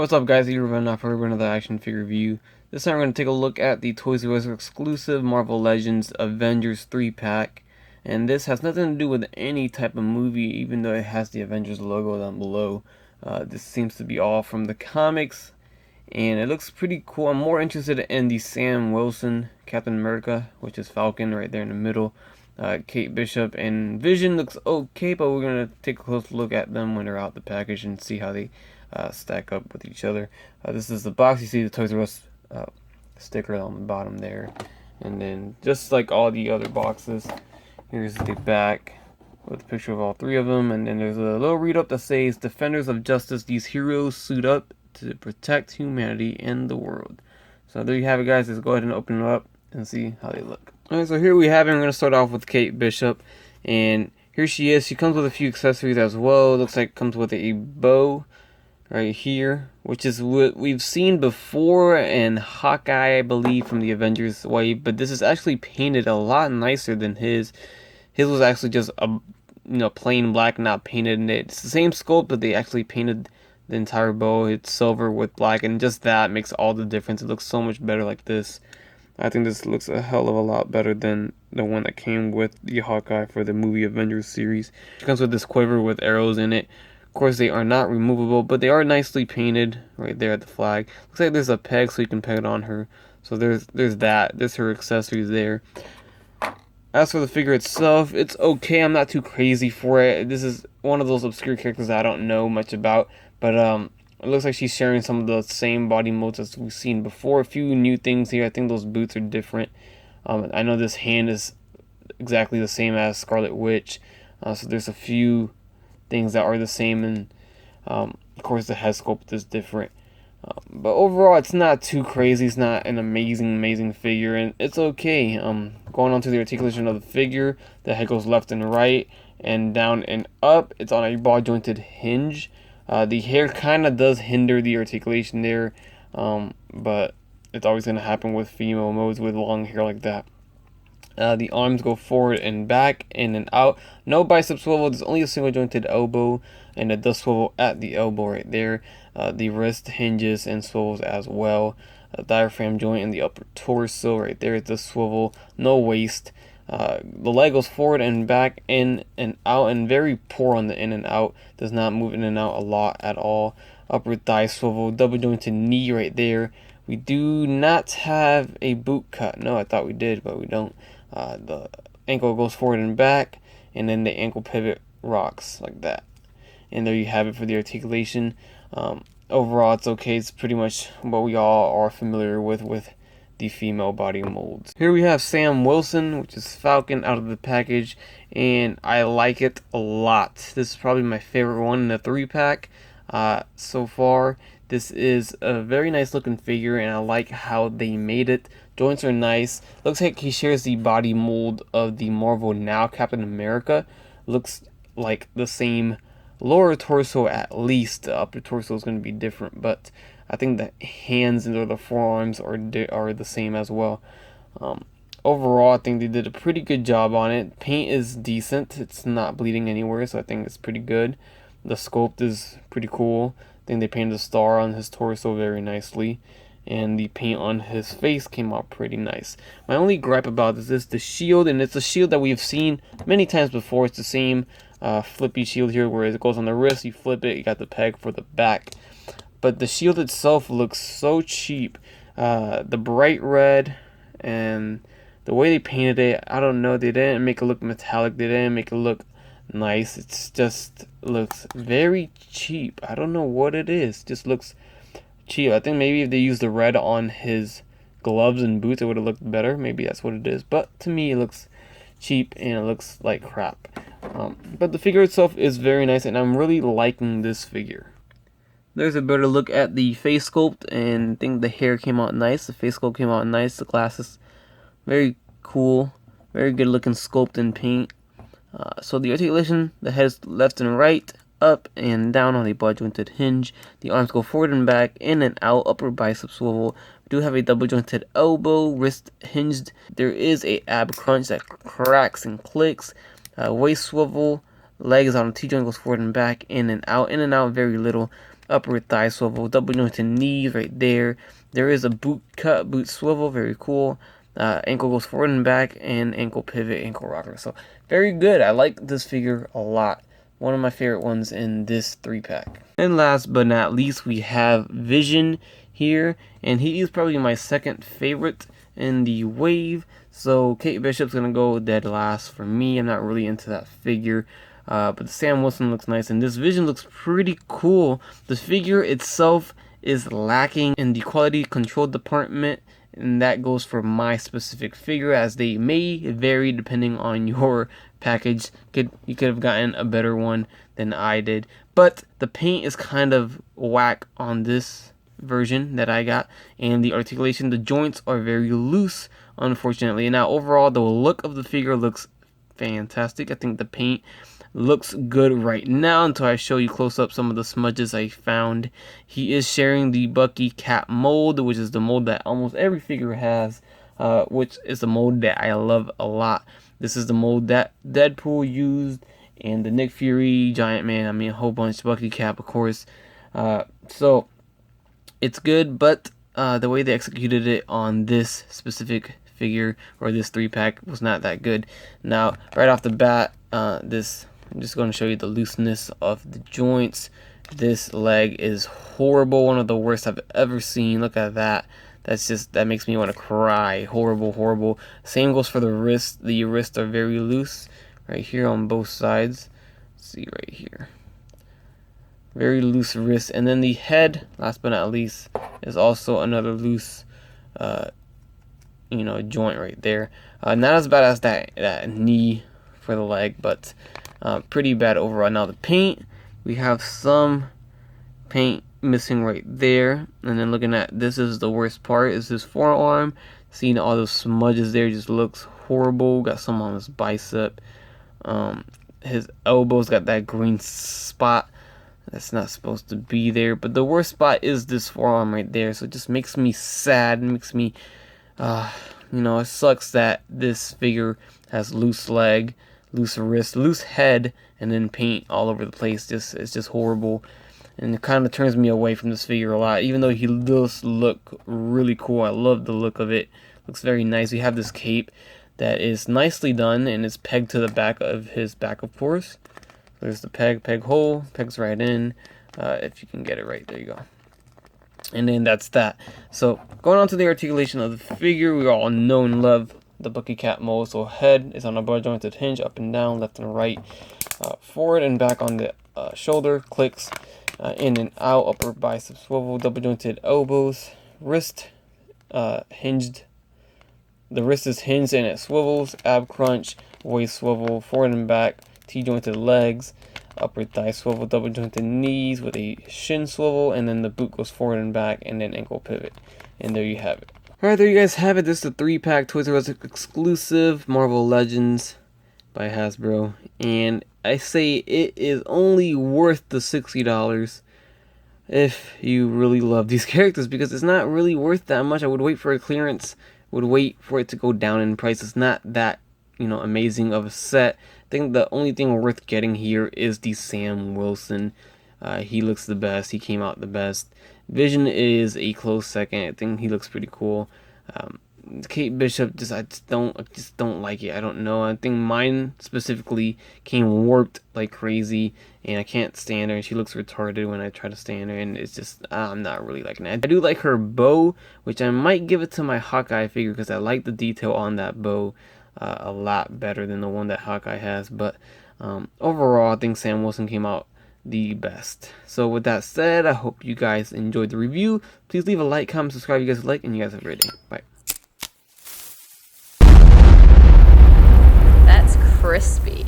what's up guys, here we're not for another action figure review. This time we're going to take a look at the Toys R Us exclusive Marvel Legends Avengers 3-pack. And this has nothing to do with any type of movie, even though it has the Avengers logo down below. This seems to be all from the comics, and it looks pretty cool. I'm more interested in the Sam Wilson Captain America, which is Falcon right there in the middle. Kate Bishop and Vision looks okay, but we're going to take a close look at them when they're out the package and see how they stack up with each other. This is the box. You see the Toys R Us sticker on the bottom there, and then just like all the other boxes, here's the back with a picture of all three of them, and then there's a little read up that says, "Defenders of justice, these heroes suit up to protect humanity and the world." So there you have it, guys. Let's go ahead and open it up and see how they look. Alright, so here we have it. We're going to start off with Kate Bishop, and here she is. She comes with a few accessories as well. It looks like it comes with a bow right here, which is what we've seen before in Hawkeye, I believe, from the Avengers wave, but this is actually painted a lot nicer than his. His was actually just a plain black, not painted in it. It's the same sculpt, but they actually painted the entire bow. It's silver with black, and just that makes all the difference. It looks so much better like this. I think this looks a hell of a lot better than the one that came with the Hawkeye for the movie Avengers series. It comes with this quiver with arrows in it. Of course, they are not removable, but they are nicely painted right there at the flag. Looks like there's a peg, so you can peg it on her. So there's that. There's her accessories there. As for the figure itself, it's okay. I'm not too crazy for it. This is one of those obscure characters that I don't know much about, but it looks like she's sharing some of the same body molds as we've seen before. A few new things here. I think those boots are different. I know this hand is exactly the same as Scarlet Witch. So there's a few things that are the same, and of course the head sculpt is different. But overall, it's not too crazy. It's not an amazing figure, and it's okay. Going on to the articulation of the figure, the head goes left and right, and down and up. It's on a ball jointed hinge. The hair kind of does hinder the articulation there, but it's always going to happen with female modes with long hair like that. The arms go forward and back, in and out. No bicep swivel. There's only a single jointed elbow, and it does swivel at the elbow right there. The wrist hinges and swivels as well. Diaphragm joint in the upper torso right there. It does swivel. No waist. The leg goes forward and back, in and out, and very poor on the in and out. Does not move in and out a lot at all. Upper thigh swivel. Double jointed knee right there. We do not have a boot cut. No, I thought we did, but we don't. The ankle goes forward and back, and then the ankle pivot rocks like that. And there you have it for the articulation. Overall, it's okay. It's pretty much what we all are familiar with the female body molds. Here we have Sam Wilson, which is Falcon, out of the package, and I like it a lot. This is probably my favorite one in the 3-pack so far. This is a very nice looking figure, and I like how they made it. Joints are nice. Looks like he shares the body mold of the Marvel Now Captain America. Looks like the same lower torso at least. The upper torso is going to be different, but I think the hands and the forearms are the same as well. Overall, I think they did a pretty good job on it. Paint is decent. It's not bleeding anywhere, so I think it's pretty good. The sculpt is pretty cool. I think they painted a star on his torso very nicely, and the paint on his face came out pretty nice. My only gripe about this is the shield, and it's a shield that we've seen many times before. It's the same flippy shield here, where it goes on the wrist, you flip it, you got the peg for the back. But the shield itself looks so cheap. The bright red and the way they painted it, I don't know, they didn't make it look metallic, they didn't make it look nice. It's just looks very cheap. I don't know what it is. It just looks cheap. I think maybe if they used the red on his gloves and boots, it would have looked better. Maybe that's what it is. But to me, it looks cheap and it looks like crap. But the figure itself is very nice, and I'm really liking this figure. There's a better look at the face sculpt, and I think the hair came out nice. The face sculpt came out nice. The glasses, very cool. Very good looking sculpt and paint. So the articulation, the head is left and right, up and down on a ball jointed hinge. The arms go forward and back, in and out, upper bicep swivel. We do have a double jointed elbow, wrist hinged. There is a ab crunch that cracks and clicks. Waist swivel, legs on a T-joint, goes forward and back, in and out, very little. upper thigh swivel, double jointed knees right there. There is a boot cut, boot swivel, very cool. Ankle goes forward and back, and ankle pivot, ankle rocker. So very good. I like this figure a lot. One of my favorite ones in this 3-pack. And last but not least, we have Vision here, and he is probably my second favorite in the wave. So Kate Bishop's gonna go dead last for me. I'm not really into that figure. But the Sam Wilson looks nice, and this Vision looks pretty cool. The figure itself is lacking in the quality control department, and that goes for my specific figure, as they may vary depending on your package. You could have gotten a better one than I did, but the paint is kind of whack on this version that I got, and the articulation, the joints are very loose, unfortunately. Now overall, the look of the figure looks fantastic. I think the paint looks good right now until I show you close up some of the smudges I found. He is sharing the Bucky Cap mold, which is the mold that almost every figure has, which is a mold that I love a lot. This is the mold that Deadpool used, and the Nick Fury, Giant Man, I mean a whole bunch, Bucky Cap of course. So it's good, but the way they executed it on this specific figure, or this 3-pack, was not that good. Now right off the bat, I'm just going to show you the looseness of the joints. This leg is horrible, one of the worst I've ever seen. Look at that. That makes me want to cry. Horrible, horrible. Same goes for the wrist. The wrists are very loose right here on both sides. Let's see right here. Very loose wrist. And then the head, last but not least, is also another loose joint right there. Not as bad as that knee for the leg, but pretty bad overall. Now the paint, we have some paint missing right there, and then looking at this is the worst part, is his forearm. Seeing all those smudges there just looks horrible. Got some on his bicep. His elbow's got that green spot that's not supposed to be there, but the worst spot is this forearm right there. So it just makes me sad. It makes me it sucks that this figure has loose leg, loose wrist, loose head, and then paint all over the place. It's just horrible, and it kind of turns me away from this figure a lot, even though he does look really cool. I love the look of it. Looks very nice. We have this cape that is nicely done, and is pegged to the back of his back, of course. There's the peg hole, pegs right in. If you can get it right, there you go. And then that's that. So going on to the articulation of the figure, we all know and love the Bucky Cap mold. So head is on a bar jointed hinge, up and down, left and right, forward and back on the shoulder, clicks in and out, upper bicep swivel, double jointed elbows, wrist hinged. The wrist is hinged and it swivels, ab crunch, waist swivel, forward and back, T-jointed legs, upper thigh swivel, double jointed knees with a shin swivel, and then the boot goes forward and back, and then ankle pivot. And there you have it. Alright, there you guys have it. This is the 3-pack Toys R Us exclusive Marvel Legends by Hasbro. And I say it is only worth the $60 if you really love these characters, because it's not really worth that much. I would wait for a clearance, would wait for it to go down in price. It's not that, amazing of a set. I think the only thing worth getting here is the Sam Wilson. He looks the best. He came out the best. Vision is a close second. I think he looks pretty cool. Kate Bishop, I just don't like it. I don't know. I think mine specifically came warped like crazy, and I can't stand her. And she looks retarded when I try to stand her, and it's just I'm not really liking it. I do like her bow, which I might give it to my Hawkeye figure, because I like the detail on that bow a lot better than the one that Hawkeye has. But overall, I think Sam Wilson came out the best. So with that said, I hope you guys enjoyed the review. Please leave a like, comment, subscribe if you guys like, and you guys have a great day. Bye. That's crispy.